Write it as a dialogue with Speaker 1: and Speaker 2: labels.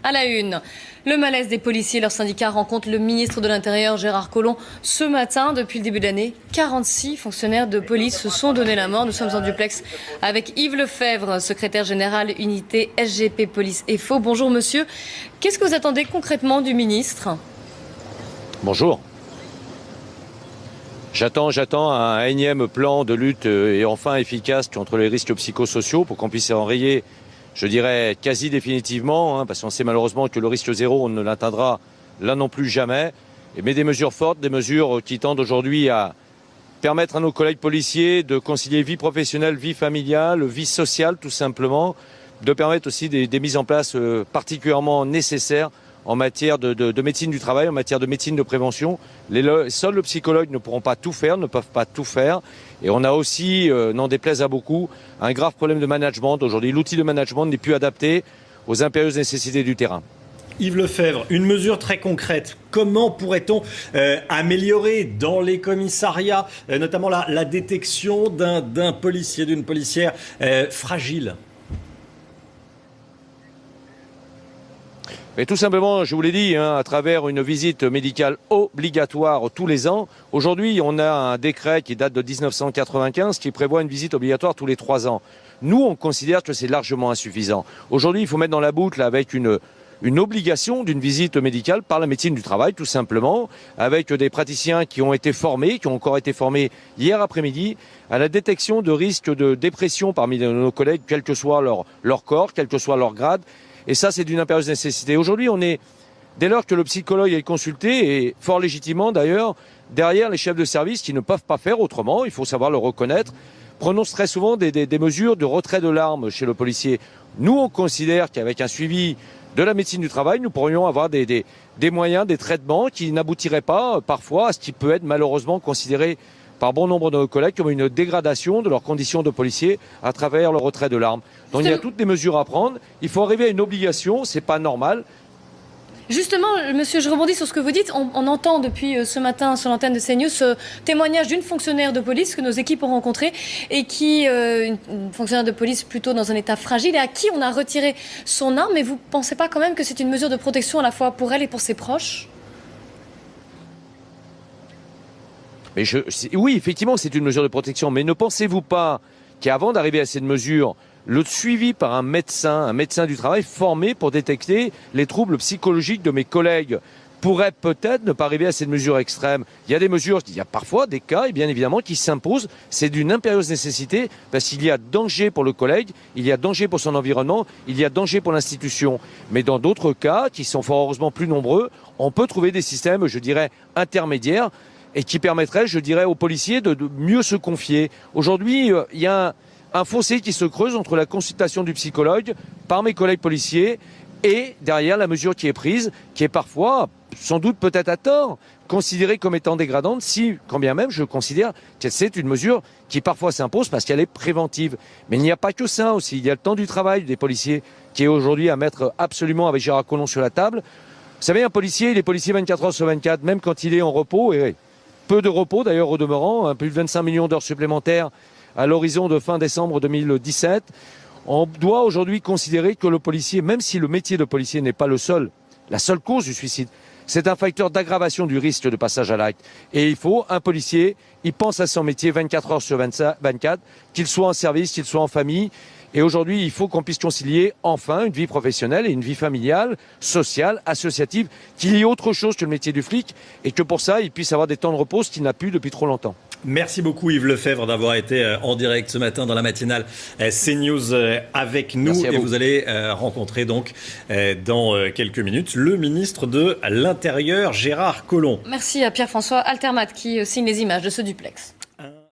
Speaker 1: À la une, le malaise des policiers. Leur syndicat rencontre le ministre de l'Intérieur, Gérard Collomb, ce matin. Depuis le début de l'année, 46 fonctionnaires de police se sont donné la mort. Nous sommes en duplex avec Yves Lefebvre, secrétaire général unité SGP Police et Faux. Bonjour monsieur. Qu'est-ce que vous attendez concrètement du ministre ?
Speaker 2: Bonjour. J'attends un énième plan de lutte et enfin efficace contre les risques psychosociaux pour qu'on puisse enrayer, je dirais, quasi définitivement, parce qu'on sait malheureusement que le risque zéro, on ne l'atteindra là non plus jamais. Mais des mesures fortes, des mesures qui tendent aujourd'hui à permettre à nos collègues policiers de concilier vie professionnelle, vie familiale, vie sociale tout simplement, de permettre aussi des mises en place particulièrement nécessaires en matière de médecine du travail, en matière de médecine de prévention. Seuls les psychologues ne pourront pas tout faire, ne peuvent pas tout faire. Et on a aussi, n'en déplaise à beaucoup, un grave problème de management. Aujourd'hui, l'outil de management n'est plus adapté aux impérieuses nécessités du terrain.
Speaker 3: Yves Lefebvre, une mesure très concrète. Comment pourrait-on améliorer dans les commissariats, notamment la détection d'un policier, d'une policière fragile ?
Speaker 2: Et tout simplement, je vous l'ai dit, à travers une visite médicale obligatoire tous les ans. Aujourd'hui, on a un décret qui date de 1995 qui prévoit une visite obligatoire tous les 3 ans. Nous, on considère que c'est largement insuffisant. Aujourd'hui, il faut mettre dans la boucle avec une obligation d'une visite médicale par la médecine du travail, tout simplement, avec des praticiens qui ont été formés, qui ont encore été formés hier après-midi, à la détection de risques de dépression parmi nos collègues, quel que soit leur corps, quel que soit leur grade. Et ça, c'est d'une impérieuse nécessité. Aujourd'hui, on est, dès lors que le psychologue est consulté, et fort légitimement d'ailleurs, derrière les chefs de service qui ne peuvent pas faire autrement, il faut savoir le reconnaître, prononcent très souvent des mesures de retrait de l'arme chez le policier. Nous, on considère qu'avec un suivi de la médecine du travail, nous pourrions avoir des moyens, des traitements qui n'aboutiraient pas parfois à ce qui peut être malheureusement considéré par bon nombre de nos collègues comme une dégradation de leurs conditions de policiers à travers le retrait de l'arme. Donc il y a toutes des mesures à prendre. Il faut arriver à une obligation, c'est pas normal.
Speaker 1: Justement, monsieur, je rebondis sur ce que vous dites. On entend depuis ce matin sur l'antenne de CNews ce témoignage d'une fonctionnaire de police que nos équipes ont rencontrée et qui, une fonctionnaire de police plutôt dans un état fragile et à qui on a retiré son arme. Mais vous ne pensez pas quand même que c'est une mesure de protection à la fois pour elle et pour ses proches ?
Speaker 2: Mais oui, effectivement, c'est une mesure de protection. Mais ne pensez-vous pas qu'avant d'arriver à cette mesure, le suivi par un médecin du travail formé pour détecter les troubles psychologiques de mes collègues pourrait peut-être ne pas arriver à cette mesure extrême. Il y a parfois des cas, et bien évidemment, qui s'imposent. C'est d'une impérieuse nécessité parce qu'il y a danger pour le collègue, il y a danger pour son environnement, il y a danger pour l'institution. Mais dans d'autres cas, qui sont fort heureusement plus nombreux, on peut trouver des systèmes, je dirais, intermédiaires et qui permettraient, je dirais, aux policiers de mieux se confier. Aujourd'hui, il y a un fossé qui se creuse entre la consultation du psychologue par mes collègues policiers et derrière la mesure qui est prise, qui est parfois, sans doute peut-être à tort, considérée comme étant dégradante, quand bien même je considère que c'est une mesure qui parfois s'impose parce qu'elle est préventive. Mais il n'y a pas que ça aussi, il y a le temps du travail des policiers qui est aujourd'hui à mettre absolument avec Gérard Collomb sur la table. Vous savez, un policier, il est policier 24 heures sur 24, même quand il est en repos, et peu de repos d'ailleurs au demeurant, plus de 25 millions d'heures supplémentaires à l'horizon de fin décembre 2017. On doit aujourd'hui considérer que le policier, même si le métier de policier n'est pas la seule cause du suicide, c'est un facteur d'aggravation du risque de passage à l'acte. Et un policier, il pense à son métier 24 heures sur 24, qu'il soit en service, qu'il soit en famille. Et aujourd'hui, il faut qu'on puisse concilier enfin une vie professionnelle et une vie familiale, sociale, associative, qu'il y ait autre chose que le métier du flic et que pour ça, il puisse avoir des temps de repos, ce qu'il n'a plus depuis trop longtemps.
Speaker 3: Merci beaucoup Yves Lefebvre d'avoir été en direct ce matin dans la matinale CNews avec nous. Et vous allez rencontrer donc dans quelques minutes le ministre de l'Intérieur, Gérard Collomb.
Speaker 1: Merci à Pierre-François Altermat qui signe les images de ce duplex.